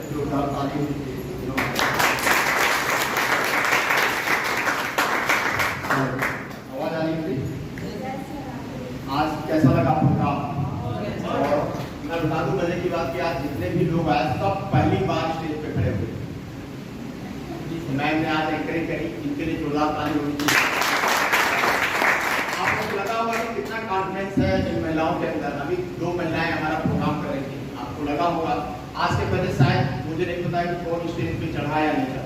जोरदार ताली होती आवाज आ रही थी। आज कैसा लगा प्रोग्राम? और मैं बता दूं मजे की बात कि आज जितने भी लोग आए सब पहली बार स्टेज पे खड़े हुए। मैंने आज एंकरिंग करी, इनके लिए जोरदार ताली होनी चाहिए। आपको लगा होगा कि कितना कॉन्फिडेंस है इन महिलाओं के अंदर। अभी 2 महिलाएं हमारा प्रोग्राम कर रही थी, आपको लगा होगा आज के पहले शायद मुझे नहीं पता कि कौन स्टेज पे चढ़ा या नहीं चढ़ा,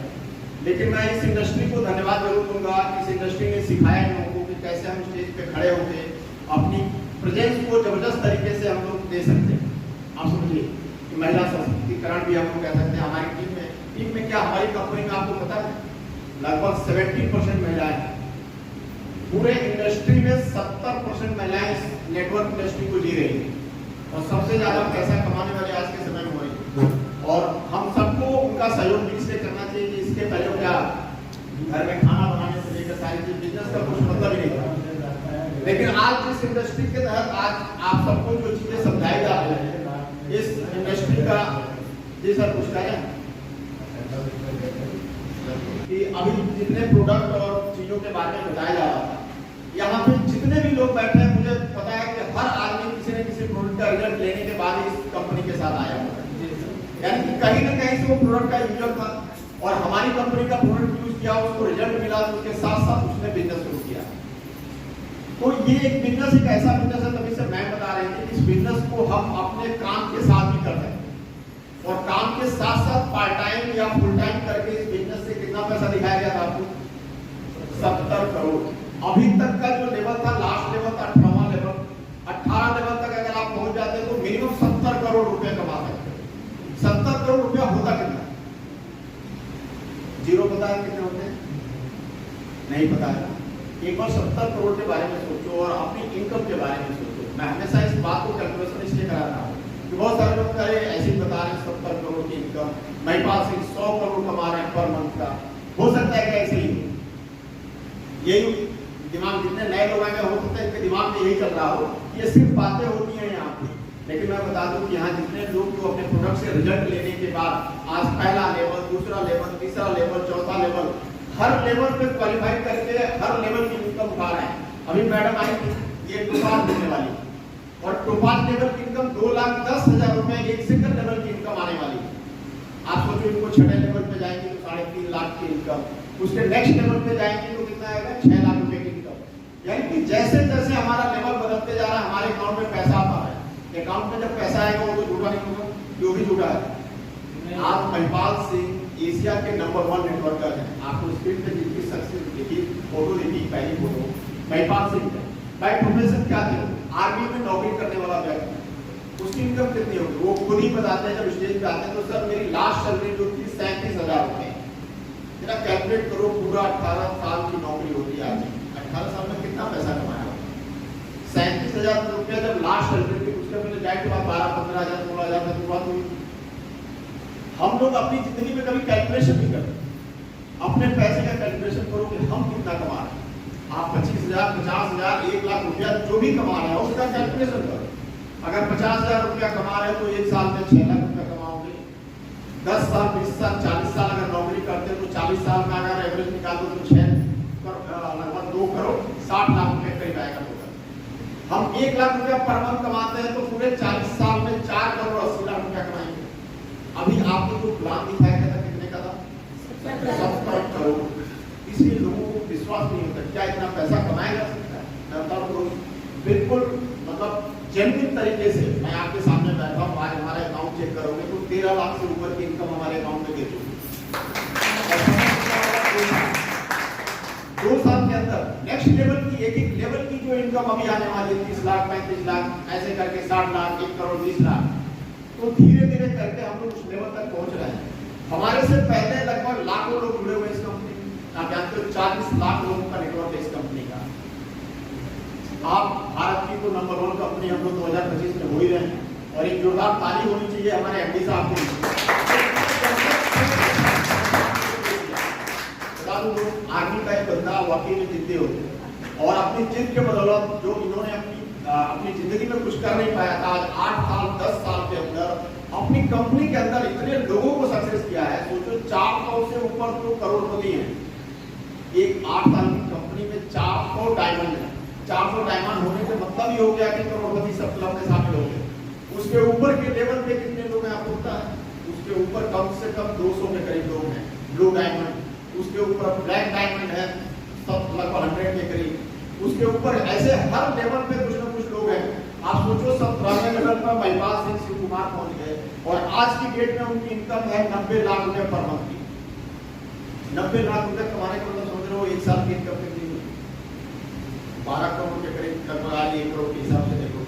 लेकिन मैं इस इंडस्ट्री को धन्यवाद जरूर दूंगा। इस इंडस्ट्री ने सिखाया इन लोगों को कि कैसे हम स्टेज पे खड़े होकर अपनी प्रेजेंस को जबरदस्त तरीके से हम लोग दे सकते हैं। आप समझिए महिला सशक्तिकरण भी हम लोग कह सकते हैं। हमारी टीम में क्या हमारी कंपनी में आपको पता है लगभग 70% महिलाएं हैं। पूरे इंडस्ट्री में 70% महिलाएं इस नेटवर्क इंडस्ट्री को जी रही है और सबसे ज्यादा पैसा कमाने वाले आज के समय में हो रही है। और हम सबको उनका सहयोग भी इसलिए करना चाहिए कि इसके पहले क्या घर में खाना बनाने से लेकर सारी चीज बिजनेस का कुछ मतलब ही नहीं था, लेकिन आज जिस इंडस्ट्री के तहत आज आप सबको जो चीजें समझाई जा रही है इस इंडस्ट्री का। जी सर कुछ कहें कि अभी जितने प्रोडक्ट और चीजों के बारे में बताया जा रहा था, यहाँ पे जितने भी लोग बैठे हैं मुझे पता है कि हर आदमी किसी न किसी प्रोडक्ट का रिजल्ट लेने के बाद इस कंपनी के साथ आया होगा। यानी कि कहीं ना कहीं से वो प्रोडक्ट का यूजर था और हमारी कंपनी का प्रोडक्ट यूज किया, उसको रिजल्ट मिला, तो उसके साथ साथ उसने बिजनेस शुरू किया। तो ये एक बिजनेस एक ऐसा बिजनेस है, तभी से मैं बता रही थी कि इस बिजनेस को हम अपने काम के साथ भी कर सकते हैं और काम के साथ साथ पार्ट टाइम या फुल टाइम करके इस बिजनेस से कितना पैसा दिखाया गया था आपको? 70 करोड़। अभी तक का जो लेवल था, लास्ट लेवल था 18वां लेवल। 18 लेवल तक अगर आप पहुंच जाते तो मिनिमम 70 करोड़ रुपए कमा सकते हैं। 70 करोड़ रुपया होता कितना? जीरो पता है कितने होते हैं? नहीं पता है। एक बार 70 करोड़ के बारे में सोचो और अपनी इनकम के बारे में सोचो। मैं हमेशा इस बात को कैलकुलेशन इसलिए करा रहा हूँ कि बहुत सारे लोग करे ऐसे बता रहे हैं 70 करोड़ की इनकम, महिपाल सिंह 100 करोड़ कमा रहे हैं पर मंथ का। हो सकता है कि ऐसे ही यही दिमाग, जितने नए लोग आएंगे हो सकता है इनके दिमाग में यही चल रहा हो। ये सिर्फ बातें होती हैं यहाँ पे, लेकिन मैं बता दूं कि यहाँ जितने लोग जो अपने प्रोडक्ट से रिजल्ट लेने के बाद आज पहला लेवल, दूसरा लेवल, तीसरा लेवल, चौथा लेवल, हर लेवल पे क्वालिफाई करके हर लेवल की इनकम उठा रहे हैं। अभी मैडम आई थी, ये टोपाज देने वाली और टोपाज लेवल की इनकम 2,10,000 रुपए एक सेकंड लेवल की इनकम आने वाली है। आप सोचो इनको 6 लेवल पे जाएंगे तो 3.5 लाख की इनकम, उसके नेक्स्ट लेवल पे जाएंगे तो कितना आएगा? 6 लाख रुपए की इनकम। यानी कि जैसे जैसे हमारा लेवल बदलते जा रहा है हमारे अकाउंट में पैसा आता है। अकाउंट में जब पैसा आएगा वो तो जुड़ा नहीं होगा, जो भी जुड़ा है। आप महिपाल सिंह एशिया के नंबर 1 नेटवर्कर हैं। आपको स्क्रीन पे जिनकी सक्सेस देखी, फोटो देखी, पहली फोटो महिपाल सिंह है। बाय प्रोफेशन क्या थे? आर्मी में नौकरी करने वाला व्यक्ति। उसकी इनकम कितनी होगी वो खुद ही बताते हैं। जब स्टेज पे आते हैं तो सर मेरी लास्ट सैलरी जो थी 37,000 रुपए। जरा कैलकुलेट करो, पूरा 18 साल की नौकरी होती है आदमी, 18 साल में कितना पैसा कमाया होगा? 37,000 रुपया जब लास्ट सैलरी थी, उसके पहले डायरेक्ट बात 12-15,000 16,000 तक बात हुई। हम लोग अपनी जिंदगी में कभी कैलकुलेशन नहीं करते। अपने पैसे का कैलकुलेशन करो कि हम कितना कमा रहे हैं। आप 25,000, 50,000, 1 लाख रुपया जो भी कमा रहे हो उसका कैलकुलेशन करो। अगर 50,000 रुपया कमा रहे हो तो 1 साल में 6 लाख रुपया कमाओगे। 10 साल, 20 साल, 40 साल अगर नौकरी करते तो 40 साल में अगर एवरेज निकालो तो 6 लगभग 2 करोड़ 60 लाख रुपए करीब आएगा। हम 1 लाख रुपया पर मंथ कमाते हैं तो पूरे 40 साल में 4 करोड़ 80 लाख रुपया कमाएंगे। अभी आपको जो प्लान दिखाया गया था कितने का था? 70 करोड़। इसलिए लोगों को विश्वास नहीं होता क्या इतना पैसा कमाया जा सकता है। मैं बता दूं बिल्कुल मतलब जेन्युइन तरीके से मैं आपके सामने बैठा हूँ। आज हमारा अकाउंट चेक करोगे तो 13 लाख से ऊपर की इनकम हमारे अकाउंट में दे चुकी। 2 साल के अंदर नेक्स्ट लेवल की एक लेवल की जो इनकम अभी आने वाली है 30 लाख 35 लाख ऐसे करके 60 लाख 1 करोड़ 20 लाख। तो धीरे धीरे करके हम लोग उस लेवल तक पहुंच रहे हैं। हमारे से पहले लगभग लाखों लोग जुड़े हुए इस कंपनी में। आप जानते हो 40 लाख लोगों का नेटवर्क है इस कंपनी का। आप भारत की तो नंबर 1 कंपनी हम लोग 2025 में हो ही रहे हैं और एक जोरदार ताली होनी चाहिए हमारे एमडी साहब के लिए। आर्मी का एक बंदा वाकई में जिद्दी होते और अपनी जिद के बदौलत जो इन्होंने अपनी जिंदगी में कुछ कर नहीं पाया था, आज 8 साल 10 साल के अंदर अपनी कंपनी के अंदर इतने लोगों को सक्सेस किया है। सोचो 400 से ऊपर तो करोड़पति हैं। एक 8 साल की कंपनी में 400 डायमंड है। 400 डायमंड होने का मतलब ही हो गया कि करोड़पति सब क्लब में शामिल हो गए। उसके ऊपर के लेवल पे कितने लोग हैं आपको पता है? उसके ऊपर कम से कम 200 के करीब लोग हैं ब्लू डायमंड। उसके ऊपर ब्लैक डायमंड है सब लगभग 100 के करीब। उसके ऊपर ऐसे हर लेवल पे कुछ ना कुछ लोग हैं। आप सोचो 17वें लेवल पर महिपाल सिंह शिव कुमार पहुंच गए और आज की डेट में उनकी इनकम है 90 लाख रुपए पर मंथ की। 90 लाख रुपए कमाने का मतलब समझ रहे हो एक साल की इनकम कितनी हुई? 12 करोड़ के करीब लगभग आज 1 करोड़ के हिसाब से देखो।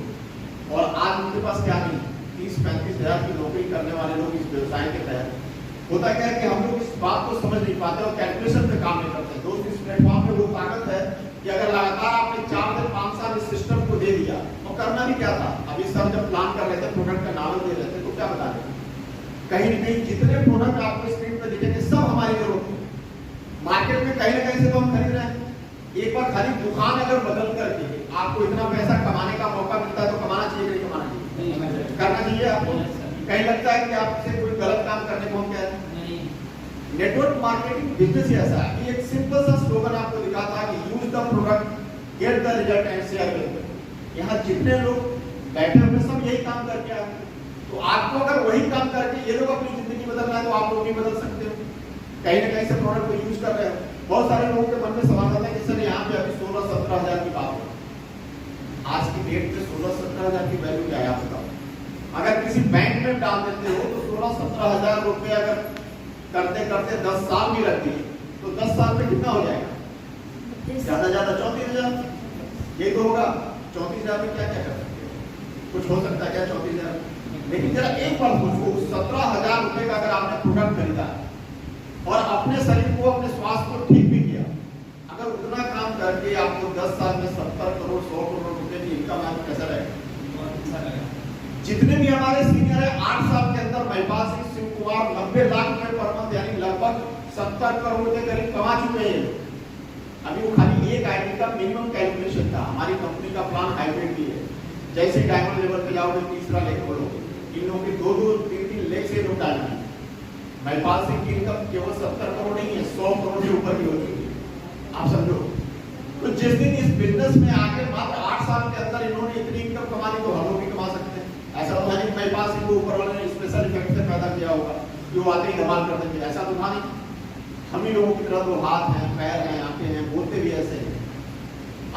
और आज उनके पास क्या नहीं, 30-35 हजार की नौकरी करने वाले लोग इस व्यवसाय के तहत। होता क्या है कि हम लोग इस बात को समझ नहीं पाते और कैलकुलेशन पे काम नहीं करते। दोस्त इस प्लेटफॉर्म पे वो ताकत है कि अगर लगातार आपने 4 से 5 साल इस सिस्टम को दे दिया तो करना भी क्या था। अभी सर जब प्लान कर रहे थे, प्रोडक्ट का नाम दे रहे थे, तो क्या बता रहे थे? कहीं न कहीं जितने प्रोडक्ट आपको स्क्रीन पे दिखेंगे सब हमारी जरूरत है। मार्केट में कहीं ना कहीं से तो हम खरीद रहे हैं। एक बार खाली दुकान अगर बदल करके आपको इतना पैसा कमाने का मौका मिलता है तो कमाना चाहिए कि नहीं कमाना चाहिए? करना चाहिए आपको। कहीं लगता है कि आपसे कोई गलत काम करने को हम कह रहे हैं? नेटवर्क मार्केटिंग बिजनेस ही ऐसा है कि एक सिंपल सा स्लोगन आपको दिखाता है कि use the product, get the result and share with others. यहाँ जितने लोग बैठे हुए सब यही काम करके आए। तो आपको अगर वही काम करके ये लोग अपनी जिंदगी बदलना है तो आप लोग भी बदल सकते हो। कहीं ना कहीं से प्रोडक्ट को यूज कर रहे हो। बहुत सारे लोगों के मन में सवाल आता है कि सर यहाँ पे अभी 16-17 हजार की बात है। आज की डेट में 16-17 हजार की वैल्यू क्या है आप बताओ? अगर किसी बैंक में डाल देते हो तो 16-17 हजार रुपए अगर करते करते 10 साल भी रख दिए तो 10 साल में कितना हो जाएगा? ज्यादा ज्यादा 34 हजार। ये तो होगा 34 हजार में क्या क्या कर सकते हो? कुछ हो सकता है क्या 34 हजार? लेकिन जरा एक बार सोचो, 17 हजार रुपए का अगर आपने प्रोडक्ट खरीदा और अपने शरीर को अपने स्वास्थ्य को ठीक भी किया, अगर उतना काम करके आपको 10 साल में 70 करोड़ 100 करोड़ रुपए की इनकम है तो कैसा रहेगा? जितने भी हमारे सीनियर है 8 साल के अंदर महिपाल सिंह शिव कुमार 90 लाख रुपए पर मंथ यानी लगभग 70 करोड़ के करीब कमा चुके हैं। अभी वो खाली एक आईडी का मिनिमम कैलकुलेशन था। हमारी कंपनी का प्लान हाइब्रिड भी है। जैसे डायमंड लेवल पे जाओगे तीसरा लेवल बोलोगे, इन लोगों की 2-2, 3-3 लाख से लोग डायमंड। महिपाल सिंह की इनकम केवल 70 करोड़ नहीं है, 100 करोड़ से ऊपर की हो चुकी है। आप समझो। तो जिस दिन इस बिजनेस में आके मात्र 8 साल के अंदर इन्होंने इतनी इनकम कमा ली तो हम लोग भी कमा सकते हैं। ऐसा तो नहीं महिपाल सिंह को ऊपर वाले ने स्पेशल इफेक्ट से पैदा किया होगा कि वो आते ही धमाल कर देंगे, ऐसा तो था नहीं। हम ही लोगों की तरह तो हाथ हैं, पैर हैं, आंखें हैं, बोलते भी ऐसे हैं।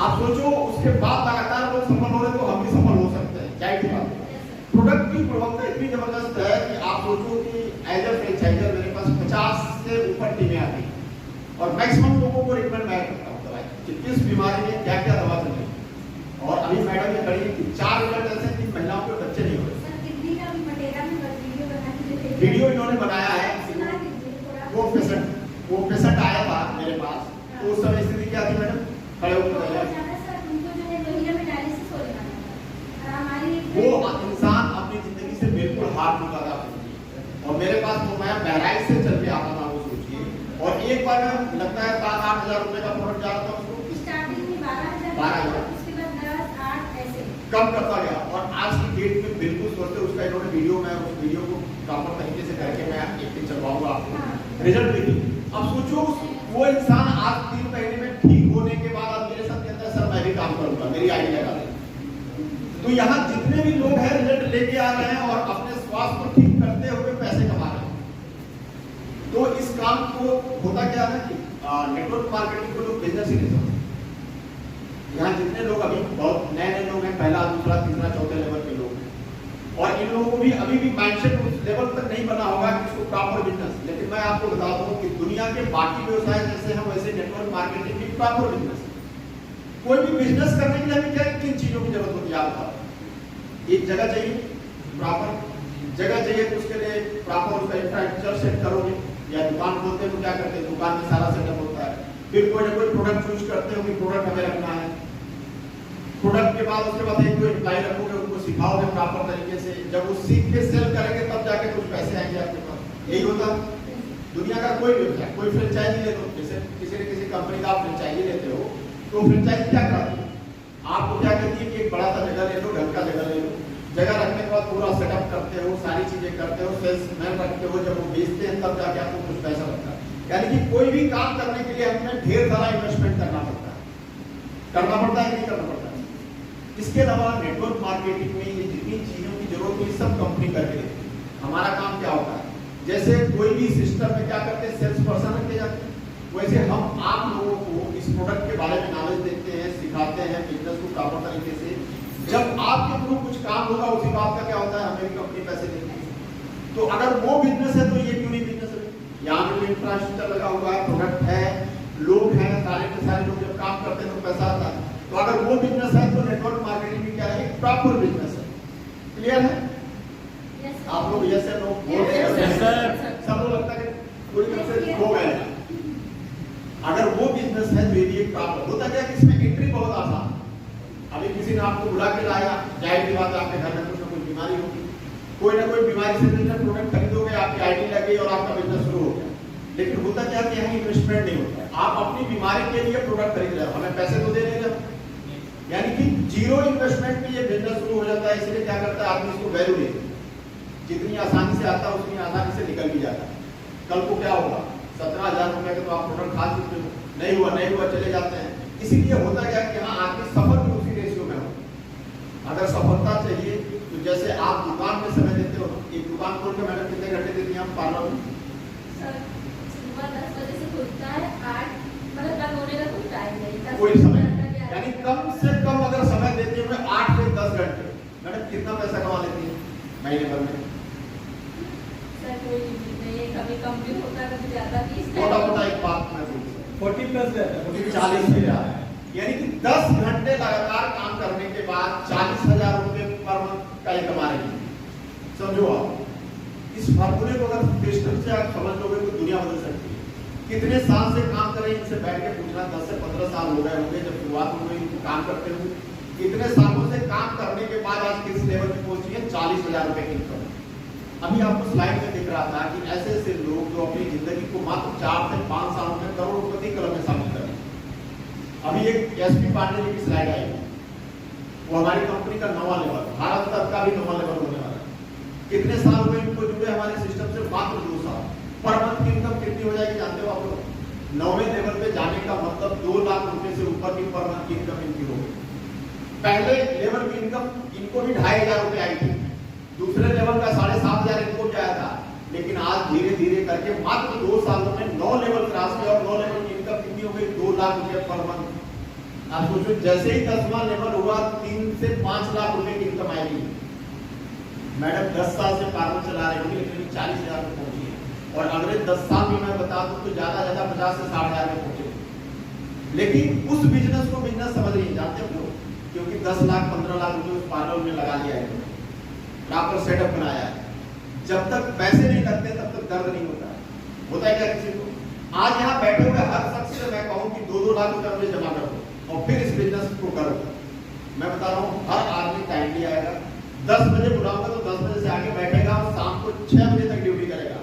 आप सोचो उसके बाद लगातार लोग सफल हो रहे तो हम भी सफल हो सकते हैं। क्या ही बात है। प्रोडक्ट की प्रवक्ता इतनी जबरदस्त है कि आप सोचो कि एज अ फ्रेंचाइजर मेरे पास 50 से ऊपर टीमें आती हैं और मैक्सिमम लोगों को रिकमेंड मैं करता हूँ दवाई कि किस बीमारी में क्या क्या दवा चल रही है। और अभी मैडम ने कड़ी 4 रिजल्ट ऐसे कि महिलाओं के बच्चे नहीं हो रहे। वीडियो इन्होंने बनाया है। वो पेशेंट आया था मेरे पास तो उस समय स्थिति क्या थी मैडम? खड़े होकर वो इंसान अपनी जिंदगी से बिल्कुल हार चुका था और मेरे पास वो मैं बहराइच से चल के आता था वो सोचिए। और एक बार में लगता है 7-8 हजार रुपए का प्रोडक्ट जा रहा था उसको, स्टार्टिंग में 12,000 उसके बाद 10-8 ऐसे कम करता गया। और आज की डेट में बिल्कुल सोचते उसका इन्होंने वीडियो में उस वीडियो को प्रॉपर तरीके से करके मैं एक दिन चलवाऊंगा आपको रिजल्ट भी। अब सोचो वो इंसान आज 3 महीने में ठीक होने के बाद अब मेरे साथ कहता है सर मैं भी काम करूंगा, मेरी आईडी लगा दे। तो यहाँ जितने भी लोग हैं रिजल्ट लेके आ रहे हैं और अपने स्वास्थ्य को ठीक करते हुए पैसे कमा रहे हैं। तो इस काम को होता क्या है कि नेटवर्क मार्केटिंग को लोग बिजनेस ही नहीं समझते। यहाँ जितने लोग अभी बहुत नए लोग हैं, पहला दूसरा तीसरा चौथे लेवल के लोग हैं और इन लोगों को भी अभी भी माइंडसेट उस लेवल तक नहीं बना होगा कि इसको प्रॉपर बिजनेस। लेकिन मैं आपको बता दूं कि दुनिया के बाकी व्यवसाय जैसे हम वैसे नेटवर्क मार्केटिंग भी प्रॉपर बिजनेस। कोई भी बिजनेस करने के लिए हमें क्या किन चीजों की जरूरत होती है आप बताओ? एक जगह चाहिए, प्रॉपर जगह चाहिए तो उसके लिए प्रॉपर उसका इंफ्रास्ट्रक्चर सेट करोगे। या दुकान खोलते हैं तो क्या करते हैं, दुकान में सारा सेटअप होता है। फिर कोई ना कोई प्रोडक्ट चूज करते हो कि प्रोडक्ट हमें रखना है। प्रोडक्ट के बाद उसके बाद एक दो एम्प्लॉय रखोगे, उनको सिखाओगे प्रॉपर तरीके से। जब वो सीख के सेल करेंगे तब जाके कुछ पैसे आएंगे आपके पास। यही होता है दुनिया का कोई व्यवसाय। कोई फ्रेंचाइजी ले लो, जैसे किसी न किसी कंपनी का आप फ्रेंचाइजी लेते हो तो फ्रेंचाइजी क्या करती है? आपको क्या कहती है कि एक बड़ा सा जगह ले लो, ढंग का जगह ले लो, जगह रखने के बाद पूरा सेटअप करते हो, सारी चीजें करते हो, सेल्समैन रखते हो, जब वो बेचते हैं तब जाके आपको कुछ पैसा लगता है। यानी कि कोई भी काम करने के लिए हमें ढेर सारा इन्वेस्टमेंट करना पड़ता है कि नहीं करना पड़ता है। इसके अलावा नेटवर्क मार्केटिंग में ये जितनी चीजों की जरूरत है सब कंपनी करके देती है। हमारा काम क्या होता है, जैसे कोई भी सिस्टम में क्या करते हैं, सेल्स पर्सन रखे जाते हैं, वैसे हम आप लोगों को इस प्रोडक्ट के बारे में नॉलेज देते हैं, सिखाते हैं बिजनेस को प्रॉपर तरीके से। जब आपके थ्रू कुछ काम होगा उसी बात का क्या होता है, हमें भी कंपनी पैसे देती है। तो अगर वो बिजनेस है तो ये क्यों नहीं बिजनेस है? यहाँ पे इंफ्रास्ट्रक्चर लगा हुआ है, प्रोडक्ट है, लोग हैं, सारे के सारे लोग जब काम करते हैं तो पैसा आता है। तो अगर वो बिजनेस है तो नेटवर्क मार्केटिंग भी क्या है, एक प्रॉपर बिजनेस है। क्लियर है? आप लोग यस या नो बोल रहे हैं? सब लोग लगता है पूरी तरह से हो गए। अगर वो बिजनेस है तो ये भी एक प्रॉपर होता क्या कि इसमें एंट्री बहुत आसान। अभी किसी ने आपको बुला के लाया, जाहिर सी बात है आपके घर में कुछ ना कुछ बीमारी होगी, कोई ना कोई बीमारी से रिलेटेड प्रोडक्ट खरीदोगे, आपकी आईडी लगी और आपका बिजनेस शुरू हो गया। लेकिन होता क्या कि यहाँ इन्वेस्टमेंट नहीं होता है, आप अपनी बीमारी के लिए प्रोडक्ट खरीद रहे हो, हमें पैसे तो दे नहीं रहे हो। यानी कि जीरो इन्वेस्टमेंट में ये बिजनेस शुरू हो जाता है। इसलिए क्या करता है आदमी इसको वैल्यू देता है, जितनी आसानी से आता है उतनी आसानी से निकल भी जाता है। कल को क्या होगा, 17,000 रुपए के तो आप प्रोडक्ट खा चुके हो, नहीं हुआ चले जाते हैं। इसीलिए होता क्या कि हाँ आदमी सफल भी उसी रेशियो में हो। अगर सफलता चाहिए तो जैसे आप दुकान में समय देते हो, एक दुकान खोल के मैडम कितने घंटे देती हैं आप पार्लर में? सुबह 10 बजे से खुलता है, 8 मतलब बंद होने का कोई टाइम नहीं, कोई समय, यानी कम से कम अगर समय देते हुए 8 से 10 घंटे, मैडम कितना पैसा कमा लेती है महीने भर में? सर कोई नहीं है, कभी कम भी होता है, कभी ज्यादा भी। मोटा एक बात मैं बोलूं, 40 प्लस रहता है, 40,000, यानी कि 10 घंटे लगातार काम करने के बाद 40,000 रुपए पर मंथ का ही कमा रही है। समझो आप इस फार्मूले को अगर क्रिस्टल से आप समझ लोगे तो दुनिया बदल सकती है। कितने साल से काम कर रहे हैं, इनसे बैठ के पूछना, 10 से 15 साल हो गए होंगे जब शुरुआत हो गई काम करते हुए। कितने सालों से काम करने के बाद आज किस लेवल पे पहुंची है, 40,000 रुपए की इनकम। अभी आपको स्लाइड में दिख रहा था कि ऐसे ऐसे लोग जो अपनी जिंदगी को मात्र 4 से 5 सालों में करोड़पति क्लब में शामिल कर रहे हैं। अभी एक एसपी पांडे जी की स्लाइड आई, वो हमारी कंपनी का 9वां लेवल, भारत तक का भी 9वां लेवल होने वाला है। कितने साल हुए इनको जुड़े हमारे सिस्टम से, मात्र 2 साल। पर मंथ की इनकम कितनी हो जाएगी जानते हो आप लोग? 9वें लेवल पे जाने का मतलब 2 लाख रुपए से ऊपर की पर मंथ की इनकम इनकी होगी। पहले लेवल की इनकम इनको भी 2,500 रुपए आई थी, दूसरे लेवल का 7,500 इनको भी आया था। लेकिन आज धीरे धीरे करके मात्र 2 सालों में 9 लेवल क्रॉस किया और 9 लेवल की इनकम कितनी हो गई, 2 लाख रुपए पर मंथ। आप सोचो जैसे ही 10वां लेवल हुआ 3 से 5 लाख रुपए की इनकम आएगी। मैडम 10 साल से पार्लर चला रही होगी लेकिन 40,000 पे पहुंची है, और अगले 10 साल भी मैं बता दूं तो ज्यादा 50 से 60,000 में पहुंचे। लेकिन उस बिजनेस को बिजनेस समझ नहीं जानते हो, क्योंकि 10 लाख 15 लाख रुपए उस पार्लर में लगा लिया है, प्रॉपर सेटअप बनाया है। जब तक पैसे नहीं लगते तब तक दर्द नहीं होता है। होता है क्या किसी को? आज यहाँ बैठे हुए हर शख्स से मैं कहूँ कि 2-2 लाख रुपए जमा कर दो और फिर इस बिजनेस को करो। मैं बता रहा हूँ हर आदमी टाइमली आएगा, 10 बजे बुलाऊंगा तो 10 बजे से आगे बैठेगा और शाम को 6 बजे तक ड्यूटी करेगा।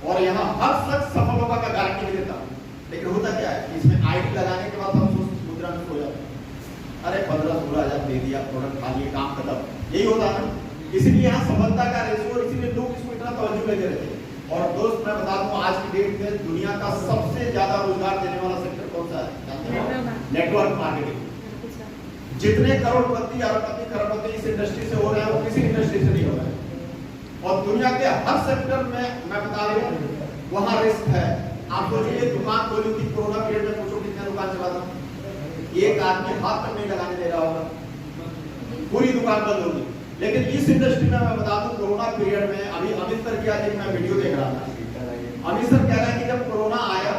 और यहाँ हर शख्स सफल होगा का गारंटी नहीं देता। लेकिन होता क्या है, इसमें आईडी लगाने के बाद हम मुद्रा में सो जाते हैं, अरे 15-16 हजार दे दिया, प्रोडक्ट खा लिए, काम खत्म। यही होता है। इसीलिए यहाँ सफलता का रेशियो, और इसीलिए लोग इसको इतना तवज्जो लेते रहते हैं। और दोस्त मैं बता दूं आज की डेट में दुनिया का सबसे ज्यादा रोजगार देने वाला सेक्टर कौन सा है जानते हो? Network marketing. जितने करोड़पति, अरबपति, खरबपति इस इंडस्ट्री से हो रहे हैं वो किसी इंडस्ट्री से नहीं हो रहे हैं। और दुनिया के हर सेक्टर में मैं बता रही हूँ वहां रिस्क है। आप सोचिए दुकान खोली थी कोरोना पीरियड में, पूछो कितने दुकान चला था, एक आदमी हाथ तक नहीं लगाने दे रहा होगा, पूरी दुकान बंद होगी। लेकिन इस इंडस्ट्री में मैं बता दूं कोरोना पीरियड में, अभी अमित सर की आज एक मैं वीडियो देख रहा था, अमित सर कह रहे हैं कि जब कोरोना आया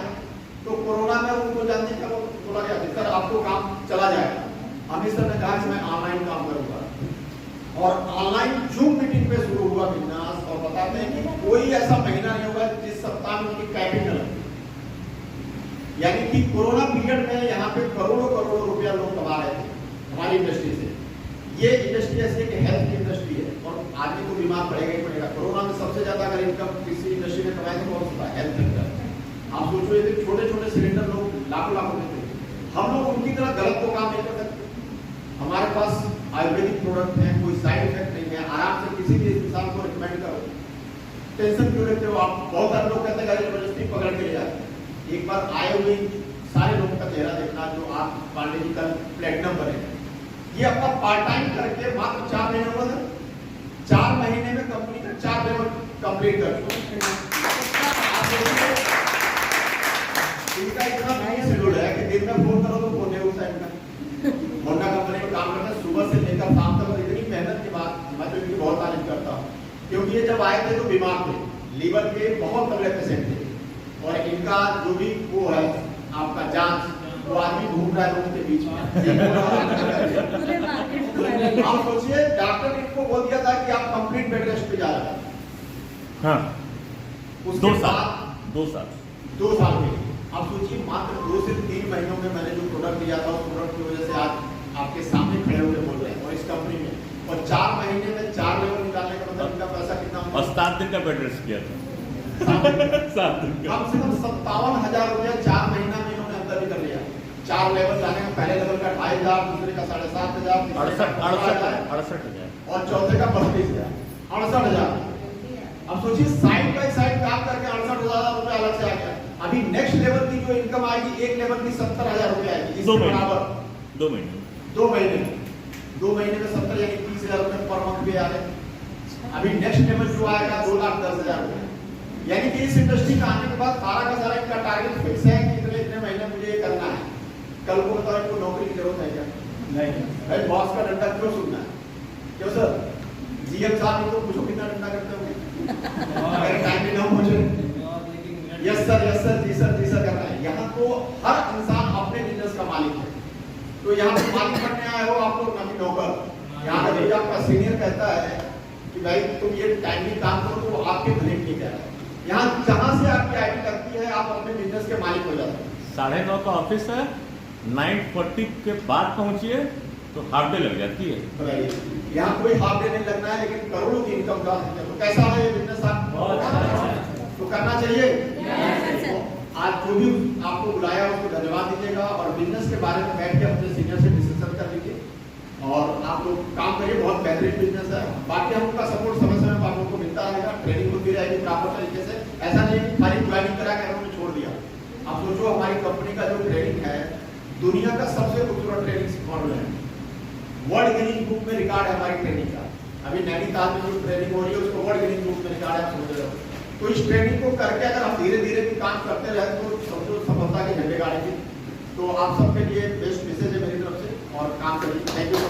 तो कोरोना में उनको जानने का बोला गया सर आपको काम चला जाएगा। अमित सर ने कहा कि मैं ऑनलाइन काम करूंगा, और ऑनलाइन जूम मीटिंग पे शुरू हुआ बिजनेस। और बताते हैं कि कोई ऐसा महीना नहीं होगा जिस सप्ताह में उनकी कैपिटल, यानी कि कोरोना पीरियड में यहाँ पे करोड़ों करोड़ों रुपया लोग कमा रहे थे हमारी इंडस्ट्री से। ये इंडस्ट्री ऐसी है कि हेल्थ की इंडस्ट्री है और आदमी को बीमार पड़ेगा ही पड़ेगा। कोरोना में सबसे ज्यादा अगर इनकम किसी इंडस्ट्री में कमाए तो कौन सा हेल्थ सेक्टर। आप सोचो ये छोटे छोटे सिलेंडर लोग लाखों लाखों देते हैं, हम लोग उनकी तरह गलत को काम नहीं कर सकते। हमारे पास आयुर्वेदिक प्रोडक्ट है, कोई साइड इफेक्ट नहीं है, टेंशन क्यों लेते हो आप? बहुत सारे लोग कहते हैं गाड़ी जबरदस्ती पकड़ के ले जाते हैं। एक बार आए हुए सारे लोगों का चेहरा देखना जो आप पांडे जी कल प्लेटिनम बने। ये अपना पार्ट टाइम करके मात्र 4 महीने हुआ था, 4 महीने में कंपनी का 4 लेवल कंप्लीट कर चुका। इनका इतना बिजी शेड्यूल है कि दिन में फोन करो तो फोन नहीं उठता इनका। होंडा कंपनी में काम करते हैं सुबह से लेकर शाम तक, और इतनी मेहनत के बाद मैं तो इनकी बहुत तारीफ करता हूँ, क्योंकि ये जब आए थे तो बीमार थे, लीवर के बहुत तगड़े पेशेंट थे, और इनका जो भी वो है आपका जांच, वो आदमी घूम रहा है लोगों के बीच में। आप सोचिए डॉक्टर ने इनको बोल दिया था कि आप कंप्लीट बेड रेस्ट पे जा रहे हैं। हाँ, उसके 2 बाद 2 साल के लिए आप सोचिए मात्र 2 से 3 महीनों में मैंने जो प्रोडक्ट लिया था उस प्रोडक्ट की वजह से आज आपके सामने खड़े होकर बोल रहे हैं, और इस कंपनी में, और 4 महीने में 4 लेवल निकालने का मतलब इनका पैसा कितना होगा? और 7 दिन का बेड रेस्ट किया था। 7 दिन का कम से कम 57,000 रुपया 4 महीना में इन्होंने अंदर ही कर लिया। 4 लेवल जाने का, पहले लेवल का 2,500, दूसरे का 7,500, 68,000 और चौथे का 32,000, 68,000। अब सोचिए साइड बाय साइड काम करके 68,000 रुपया अलग से आ गया। अभी नेक्स्ट लेवल की जो इनकम आएगी, एक लेवल की 70,000 रुपया आएगी, इसके बराबर 2 महीने 2 महीने में 70 यानी 30,000 रुपये पर मंथ पे आ रहे। अभी नेक्स्ट लेवल जो आएगा 2,10,000 रुपये। यानी कि इस इंडस्ट्री में आने के बाद सारा का सारा इनका टारगेट फिक्स है कि इतने महीने मुझे ये करना है। कल को बताओ इनको नौकरी की जरूरत है क्या? नहीं भाई, बॉस का डंडा क्यों सुनना है? क्यों सर? जीएम साहब इनको पूछो कितना डंडा करते होंगे अगर टाइम भी ना पहुंचे। यस सर, जी सर कर रहा है। यहाँ तो हर इंसान अपने बिजनेस का मालिक है, तो यहाँ पे मालिक बनने आए हो आप लोग, ना कि नौकर। यहाँ का जो आपका सीनियर कहता है कि भाई तुम ये टाइमली काम करो, तो वो आपके भले के लिए कह रहा है। यहाँ जहाँ से आपकी आईटी लगती है आप अपने बिजनेस के मालिक हो जाते हैं। 9:30 का ऑफिस है, 9:40 के बाद पहुंचिए तो हाफ डे लग जाती है। यहाँ कोई हाफ डे नहीं लगना है, लेकिन करोड़ों की इनकम का है। तो कैसा है ये बिजनेस आप? तो करना चाहिए। तो आज जो भी आपको बुलाया उसको धन्यवाद दीजिएगा, और बिजनेस के बारे में बैठ के अपने सीनियर से डिस्कशन कर लीजिए, और आप लोग काम करिए। बहुत बेहतरीन बिजनेस है। बाकी हम उनका सपोर्ट समय समय पर आप लोगों को मिलता रहेगा, ट्रेनिंग होती रहेगी प्रॉपर तरीके से। ऐसा नहीं कि खाली ज्वाइनिंग करा के हमने छोड़ दिया। आप सोचो हमारी कंपनी का जो ट्रेनिंग है दुनिया का सबसे खूबसूरत ट्रेनिंग मॉडल है। वर्ल्ड गिनीज बुक में रिकॉर्ड है हमारी ट्रेनिंग का। अभी नैनीताल में जो ट्रेनिंग हो रही है उसको वर्ल्ड गिनीज बुक में रिकॉर्ड है, आप समझ रहे हो। तो इस ट्रेनिंग को करके अगर आप धीरे धीरे भी काम करते रहे तो समझो सफलता के झंडे गाड़ेंगे। तो आप सबके लिए बेस्ट मैसेज है मेरी तरफ से, और काम करिए। Thank you.